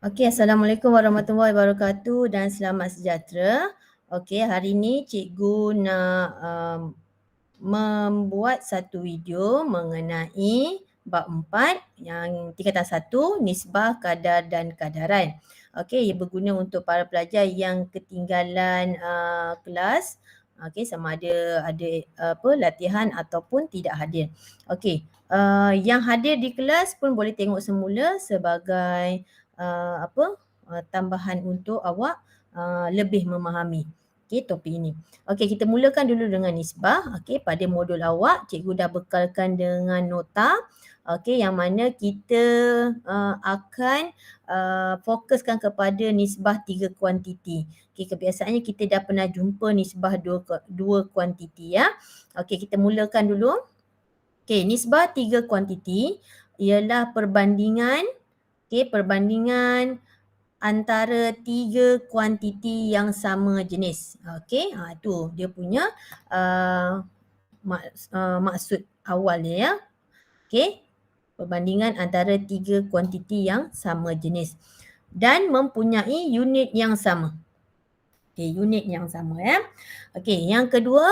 Okey, Assalamualaikum warahmatullahi wabarakatuh dan selamat sejahtera. Okey, hari ini cikgu nak membuat satu video mengenai bab 4 yang tingkatan 1, nisbah, kadar dan kadaran. Okey, ia berguna untuk para pelajar yang ketinggalan kelas. Okey, sama ada latihan ataupun tidak hadir. Okey, yang hadir di kelas pun boleh tengok semula sebagai tambahan untuk awak lebih memahami topik ini. Okey, kita mulakan dulu dengan nisbah. Okey, pada modul awak cikgu dah bekalkan dengan nota. Okey, yang mana kita akan fokuskan kepada nisbah 3 kuantiti. Okey, kebiasaannya kita dah pernah jumpa nisbah dua kuantiti ya. Okey, kita mulakan dulu. Okey, nisbah 3 kuantiti ialah perbandingan antara 3 kuantiti yang sama jenis. Okey, tu dia punya maksud awal dia ya. Okey, perbandingan antara 3 kuantiti yang sama jenis dan mempunyai unit yang sama. Okey, unit yang sama ya. Okey, yang kedua,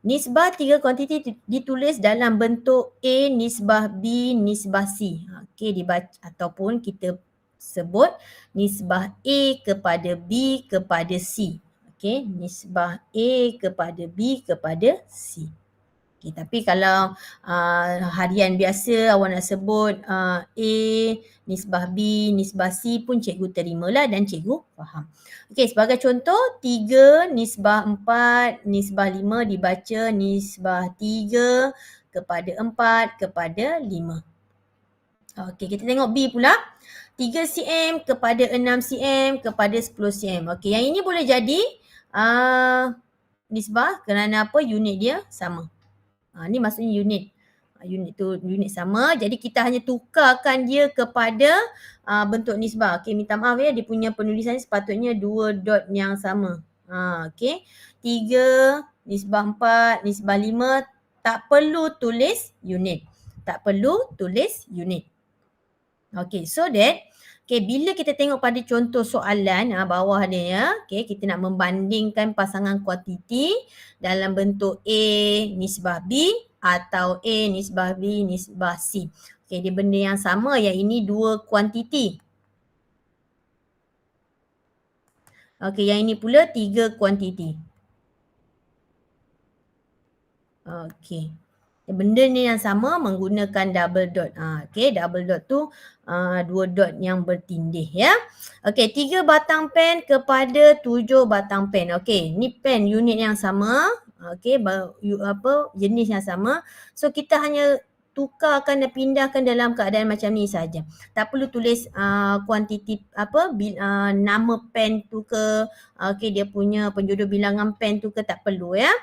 nisbah 3 kuantiti ditulis dalam bentuk A nisbah B nisbah C. Okey, dibaca ataupun kita sebut nisbah A kepada B kepada C. Okey, nisbah A kepada B kepada C. Okay, tapi kalau harian biasa awak nak sebut A, nisbah B, nisbah C pun cikgu terimalah dan cikgu faham. Okey, sebagai contoh 3 nisbah 4 nisbah 5 dibaca nisbah 3 kepada 4 kepada 5. Okey, kita tengok B pula. 3 cm kepada 6 cm kepada 10 cm. Okey, yang ini boleh jadi nisbah kerana apa? Unit dia sama. Ni maksudnya unit. Unit tu unit sama. Jadi kita hanya tukarkan dia kepada bentuk nisbah. Okey, minta maaf ya, dia punya penulisan sepatutnya 2 dot yang sama. Okey. 3 nisbah 4 nisbah 5 tak perlu tulis unit. Tak perlu tulis unit. Okey, so that bila kita tengok pada contoh soalan bawah dia ya, kita nak membandingkan pasangan kuantiti dalam bentuk A nisbah B atau A nisbah B nisbah C. Okey, dia benda yang sama, yang ini 2 kuantiti. Okey, yang ini pula 3 kuantiti. Okey. Benda ni yang sama menggunakan double dot. Okey, double dot tu 2 dot yang bertindih ya. Okey, 3 batang pen kepada 7 batang pen. Okey, ni pen unit yang sama. Okey, jenis yang sama. So kita hanya tukarkan dan pindahkan dalam keadaan macam ni saja. Tak perlu tulis kuantiti nama pen tu ke, dia punya penjodoh bilangan pen tu ke, tak perlu ya.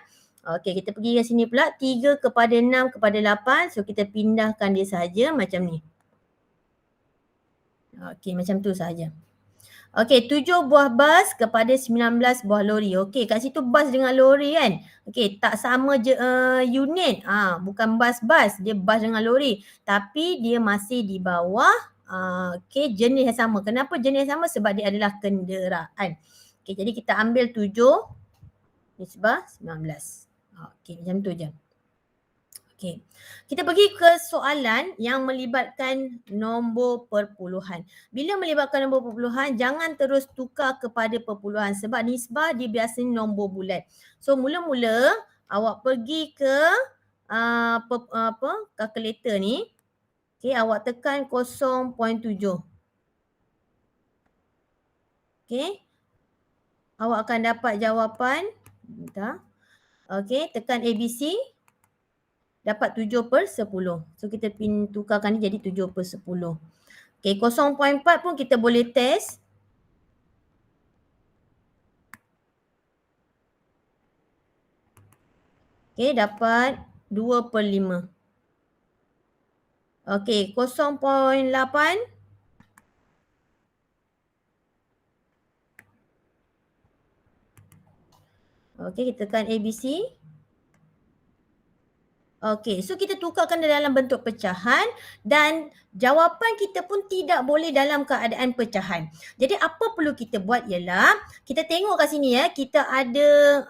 Okey, kita pergi ke sini pula. 3 kepada 6 kepada 8. So, kita pindahkan dia saja macam ni. Okey, macam tu saja. Okey, 7 buah bas kepada 19 buah lori. Okey, kat situ bas dengan lori kan. Okey, tak sama je unit. Bukan bas-bas, dia bas dengan lori. Tapi dia masih di bawah jenis yang sama. Kenapa jenis yang sama? Sebab dia adalah kenderaan. Okey, jadi kita ambil 7 nisbah 19. Okey, macam tu je. Okey. Kita pergi ke soalan yang melibatkan nombor perpuluhan. Bila melibatkan nombor perpuluhan, jangan terus tukar kepada perpuluhan sebab nisbah dia biasanya nombor bulat. So mula-mula awak pergi ke kalkulator ni. Okey, awak tekan 0.7. Okey. Awak akan dapat jawapan. Bentar. Okey, tekan ABC. Dapat 7/10. So kita tukarkan ni jadi 7/10. Okey, 0.4 pun kita boleh test. Okey, dapat 2/5. Okey, 0.8. Okey, kita tekan ABC. Okey, so kita tukarkan dalam bentuk pecahan dan jawapan kita pun tidak boleh dalam keadaan pecahan. Jadi apa perlu kita buat ialah, kita tengok kat sini ya, kita ada,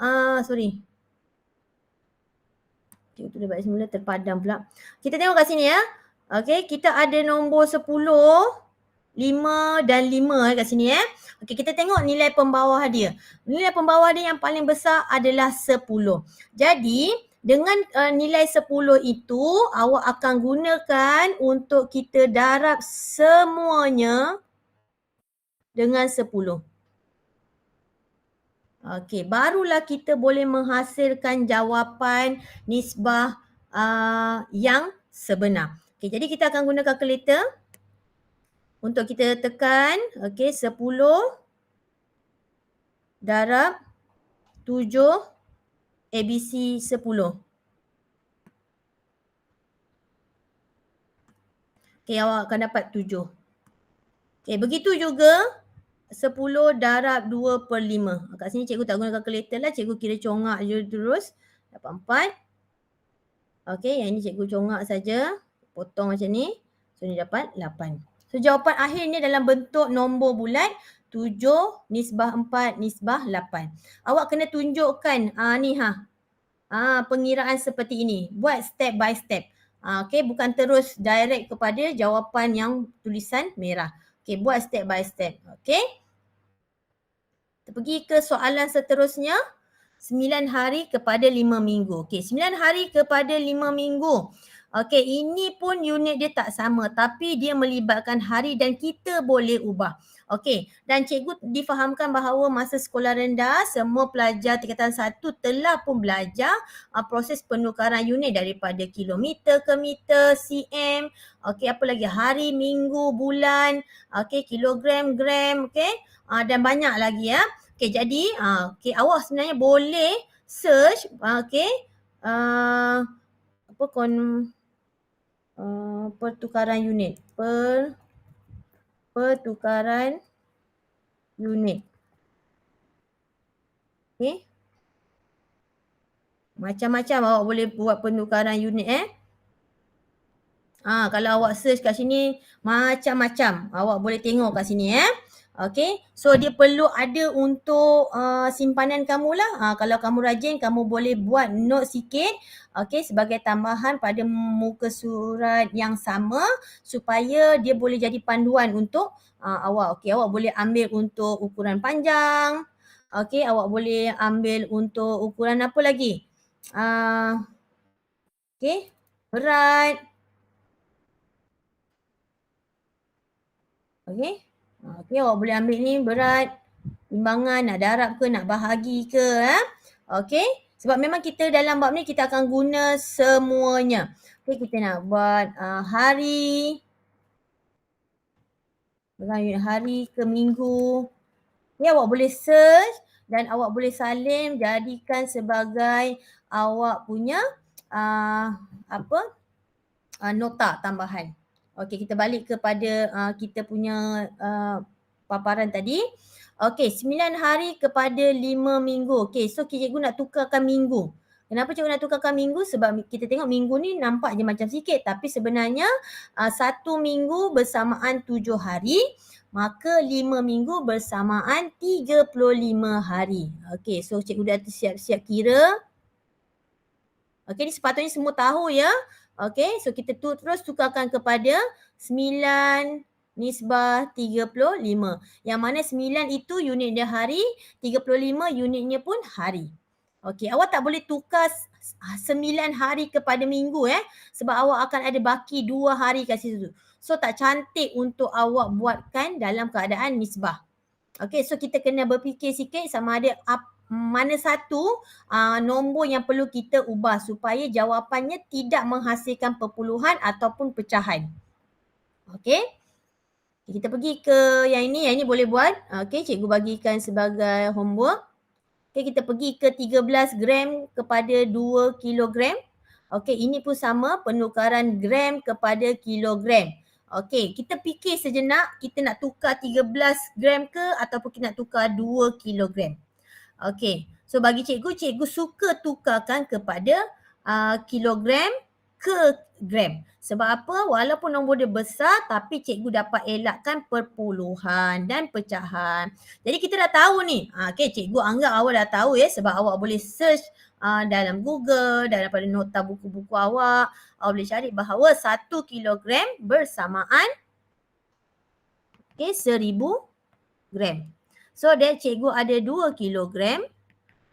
Cikgu tu dah balik semula terpadam pula. Kita tengok kat sini ya. Okey, kita ada nombor 10, 5 dan 5 kat sini ya. Okey, kita tengok nilai pembawah dia. Nilai pembawah dia yang paling besar adalah 10. Jadi, dengan nilai 10 itu, awak akan gunakan untuk kita darab semuanya dengan 10. Okey, barulah kita boleh menghasilkan jawapan nisbah yang sebenar. Okey, jadi kita akan guna kalkulator untuk kita tekan. Okey, 10 darab 7 ABC 10. Okey, awak akan dapat 7. Okey, begitu juga 10 darab 2 per 5. Kat sini cikgu tak guna kalkulator lah. Cikgu kira congak je terus. Dapat 4. Okey, yang ini cikgu congak saja. Potong macam ni. So, ni dapat 8. So, jawapan akhirnya dalam bentuk nombor bulat. 7 nisbah 4 nisbah 8. Awak kena tunjukkan pengiraan seperti ini. Buat step by step. Okey, bukan terus direct kepada jawapan yang tulisan merah. Okey, buat step by step. Okey. Kita pergi ke soalan seterusnya. 9 hari kepada 5 minggu. Okey, 9 hari kepada 5 minggu. Okey, ini pun unit dia tak sama tapi dia melibatkan hari dan kita boleh ubah. Okey, dan cikgu difahamkan bahawa masa sekolah rendah semua pelajar tingkatan 1 telah pun belajar proses penukaran unit daripada kilometer ke meter, cm, okey, apa lagi, hari, minggu, bulan, okey, kilogram, gram, okey, dan banyak lagi ya. Okey, jadi awak sebenarnya boleh search pertukaran unit. Pertukaran unit. Okey. Macam-macam awak boleh buat penukaran unit kalau awak search kat sini macam-macam. Awak boleh tengok kat sini Okey. So dia perlu ada untuk simpanan kamu lah. Kalau kamu rajin, kamu boleh buat note sikit. Okey, sebagai tambahan pada muka surat yang sama supaya dia boleh jadi panduan untuk awak. Okey, awak boleh ambil untuk ukuran panjang. Okey, awak boleh ambil untuk ukuran apa lagi? Okey, berat. Okey. Okey, awak boleh ambil ni berat, timbangan, nak darab ke, nak bahagi ke. Okey. Sebab memang kita dalam bab ni kita akan guna semuanya. Okey, kita nak buat hari. Dengan unit hari ke minggu. Ni awak boleh search dan awak boleh salin jadikan sebagai awak punya nota tambahan. Okey, kita balik kepada kita punya paparan tadi. Okey, 9 hari kepada 5 minggu. Okey, so cikgu nak tukarkan minggu. Kenapa cikgu nak tukarkan minggu? Sebab kita tengok minggu ni nampak je macam sikit. Tapi sebenarnya 1 minggu bersamaan 7 hari. Maka 5 minggu bersamaan 35 hari. Okey, so cikgu dah siap-siap kira. Okey, ni sepatutnya semua tahu ya. Okey, so kita terus tukarkan kepada 9 nisbah 35. Yang mana 9 itu unit dia hari, 35 unitnya pun hari. Okey, awak tak boleh tukar 9 hari kepada minggu sebab awak akan ada baki 2 hari kat situ. So tak cantik untuk awak buatkan dalam keadaan nisbah. Okey, so kita kena berfikir sikit sama ada mana satu nombor yang perlu kita ubah supaya jawapannya tidak menghasilkan perpuluhan ataupun pecahan. Okey. Kita pergi ke yang ini boleh buat. Okey, cikgu bagikan sebagai homework. Okey, kita pergi ke 13 gram kepada 2 kilogram. Okey, ini pun sama, penukaran gram kepada kilogram. Okey, kita fikir sejenak, kita nak tukar 13 gram ke ataupun kita nak tukar 2 kilogram. Okey, so bagi cikgu suka tukarkan kepada kilogram ke gram. Sebab apa? Walaupun nombor dia besar tapi cikgu dapat elakkan perpuluhan dan pecahan. Jadi kita dah tahu ni. Okay, cikgu anggap awak dah tahu ya sebab awak boleh search dalam Google, daripada nota buku-buku awak. Awak boleh cari bahawa 1 kilogram bersamaan 1000 gram. So, cikgu ada 2 kilogram.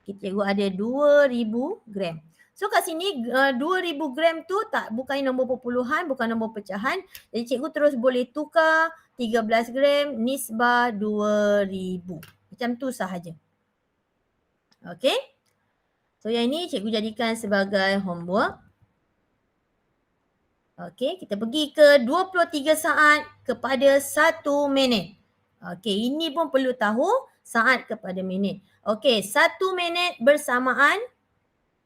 Cikgu ada 2000 gram. So kat sini 2000 gram tu bukan nombor perpuluhan, bukan nombor pecahan. Jadi cikgu terus boleh tukar 13 gram nisbah 2000. Macam tu sahaja. Okay. So yang ini cikgu jadikan sebagai homework. Okay, kita pergi ke 23 saat kepada 1 minit. Okay, ini pun perlu tahu saat kepada minit. Okay, 1 minit bersamaan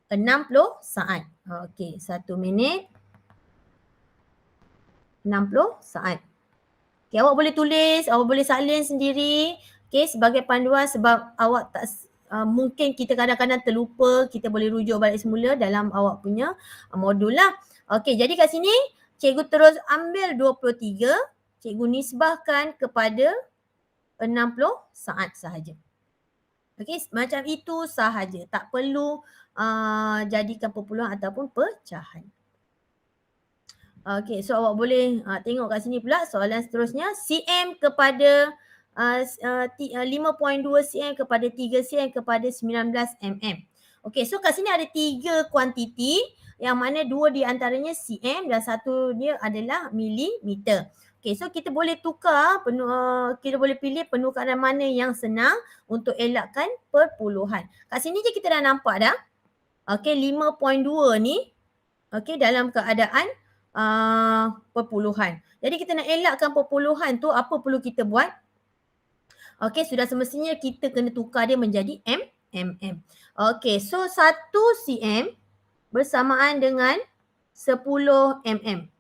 60 saat. Okey, 1 minit 60 saat. Okey, awak boleh tulis, awak boleh salin sendiri. Okey, sebagai panduan sebab awak tak mungkin kita kadang-kadang terlupa, kita boleh rujuk balik semula dalam awak punya modul lah. Okey, jadi kat sini cikgu terus ambil 23, cikgu nisbahkan kepada 60 saat sahaja. Okey, macam itu sahaja. Tak perlu jadikan perpuluhan ataupun pecahan. Okey, so awak boleh tengok kat sini pula soalan seterusnya. cm kepada 5.2 cm kepada 3 cm kepada 19 mm. Okey, so kat sini ada 3 kuantiti yang mana 2 di antaranya cm dan 1 dia adalah milimeter. Okey, so kita boleh tukar, kita boleh pilih penukaran mana yang senang untuk elakkan perpuluhan. Kat sini je kita dah nampak dah. Okey, 5.2 ni dalam keadaan perpuluhan. Jadi kita nak elakkan perpuluhan tu, apa perlu kita buat? Okey, sudah semestinya kita kena tukar dia menjadi mm. Okey, so 1 cm bersamaan dengan 10 mm.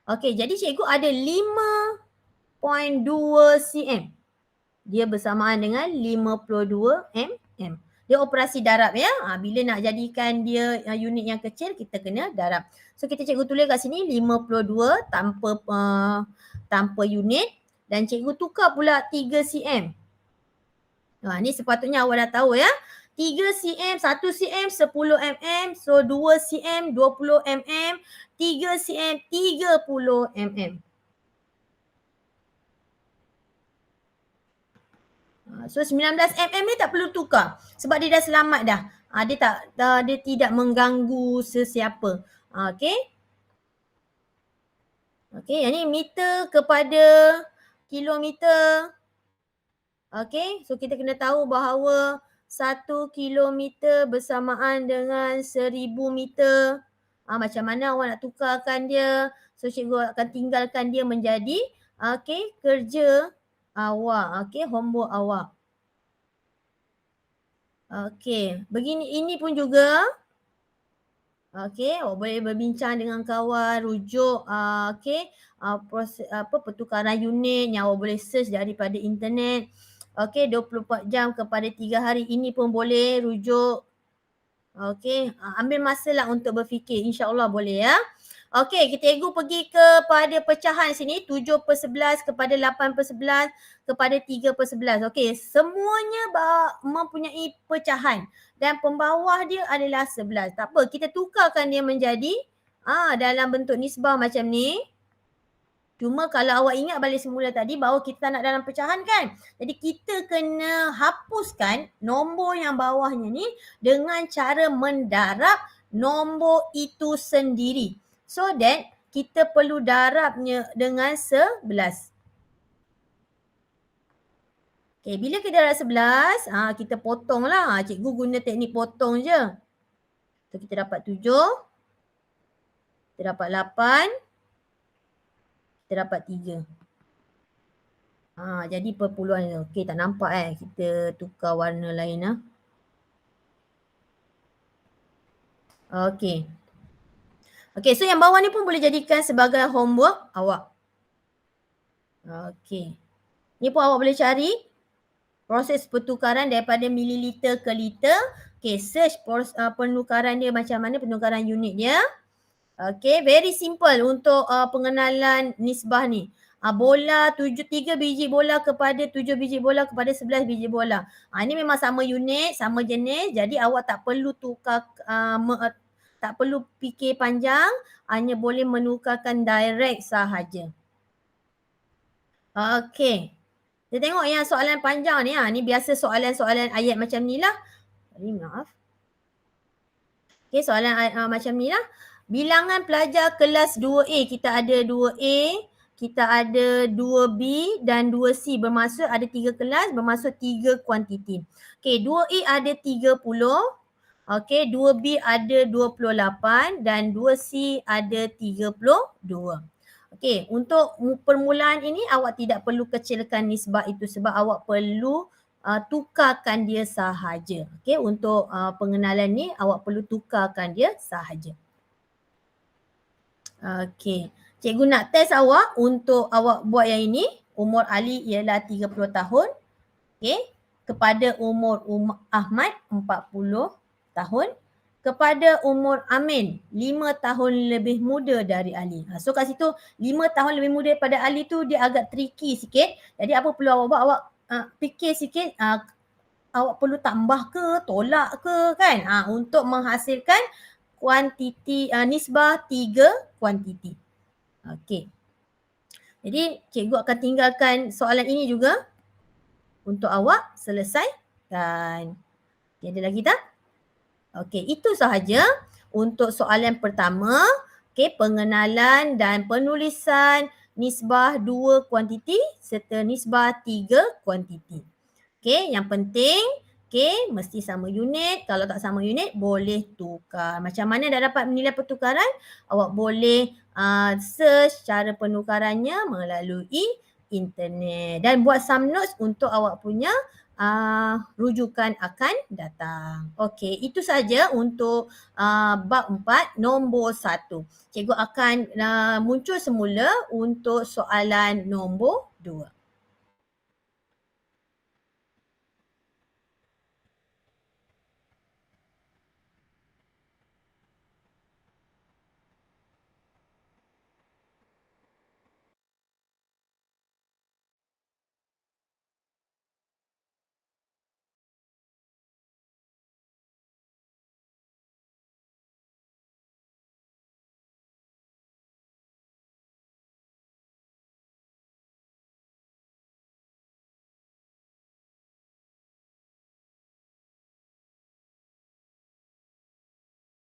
Okey, jadi cikgu ada 5.2 cm. Dia bersamaan dengan 52 mm. Dia operasi darab ya. Bila nak jadikan dia unit yang kecil, kita kena darab. So kita cikgu tulis kat sini 52 tanpa unit dan cikgu tukar pula 3 cm. Ni sepatutnya awak dah tahu ya. 3 cm, 1 cm, 10 mm. So 2 cm, 20 mm. 3 cm, 30 mm. So 19 mm ni tak perlu tukar sebab dia dah selamat dah. Dia tidak mengganggu sesiapa. Okey. Okey, yang ni meter kepada kilometer. Okey, so kita kena tahu bahawa 1 kilometer bersamaan dengan 1000 meter. Macam mana awak nak tukarkan dia? So cikgu akan tinggalkan dia menjadi kerja awak. Okey, homework awak. Okey, begini ini pun juga. Okey, awak boleh berbincang dengan kawan, rujuk proses pertukaran unit yang awak boleh search daripada internet. Okey, 24 jam kepada 3 hari ini pun boleh rujuk. Okey, ambil masa lah untuk berfikir. InsyaAllah boleh ya. Okey, kita cikgu pergi kepada pecahan sini. 7/11 kepada 8/11 kepada 3/11. Okey, semuanya mempunyai pecahan. Dan pembawah dia adalah 11. Tak apa, kita tukarkan dia menjadi dalam bentuk nisbah macam ni. Cuma kalau awak ingat balik semula tadi bahawa kita nak dalam pecahan kan. Jadi kita kena hapuskan nombor yang bawahnya ni dengan cara mendarab nombor itu sendiri. So that kita perlu darabnya dengan 11. Okay, bila kita darab 11, kita potong lah. Cikgu guna teknik potong je. So kita dapat 7. Kita dapat 8. Kita dapat 3. Jadi perpuluhan. Okey, tak nampak kita tukar warna lain . Okey. Okey, so yang bawah ni pun boleh jadikan sebagai homework awak. Okey. Ni pun awak boleh cari proses pertukaran daripada mililiter ke liter. Okey, search penukaran dia macam mana, penukaran unit dia. Okay, very simple untuk pengenalan nisbah ni. Bola 3 biji bola kepada 7 biji bola kepada 11 biji bola. Ini memang sama unit, sama jenis. Jadi awak tak perlu tukar, tak perlu fikir panjang. Hanya boleh menukarkan direct sahaja. Okay. Kita tengok yang soalan panjang ni. Ni biasa soalan-soalan ayat macam ni lah. Maaf. Okay, soalan macam ni lah. Bilangan pelajar kelas 2A, kita ada 2A, kita ada 2B dan 2C. Bermaksud ada 3 kelas, bermaksud 3 kuantiti. Okay, 2A ada 30, okay, 2B ada 28 dan 2C ada 32. Okay, untuk permulaan ini awak tidak perlu kecilkan nisbah itu sebab awak perlu tukarkan dia sahaja. Okay, untuk pengenalan ni awak perlu tukarkan dia sahaja. Okay, cikgu nak test awak untuk awak buat yang ini. Umur Ali ialah 30 tahun. Okay, kepada umur Ahmad 40 tahun. Kepada umur Amin 5 tahun lebih muda dari Ali. So kat situ 5 tahun lebih muda daripada Ali tu dia agak tricky sikit. Jadi apa perlu awak buat? Awak fikir sikit, awak perlu tambah ke, tolak ke kan? Untuk menghasilkan kuantiti, nisbah 3 kuantiti. Okey. Jadi cikgu akan tinggalkan soalan ini juga untuk awak selesaikan. Okay, ada lagi tak? Okey, itu sahaja untuk soalan pertama. Okey, pengenalan dan penulisan nisbah 2 kuantiti serta nisbah 3 kuantiti. Okey, yang penting mesti sama unit. Kalau tak sama unit boleh tukar. Macam mana dah dapat nilai pertukaran? Awak boleh search cara penukarannya melalui internet dan buat some notes untuk awak punya rujukan akan datang. Okey, itu saja untuk bab 4 nombor 1. Cikgu akan muncul semula untuk soalan nombor 2.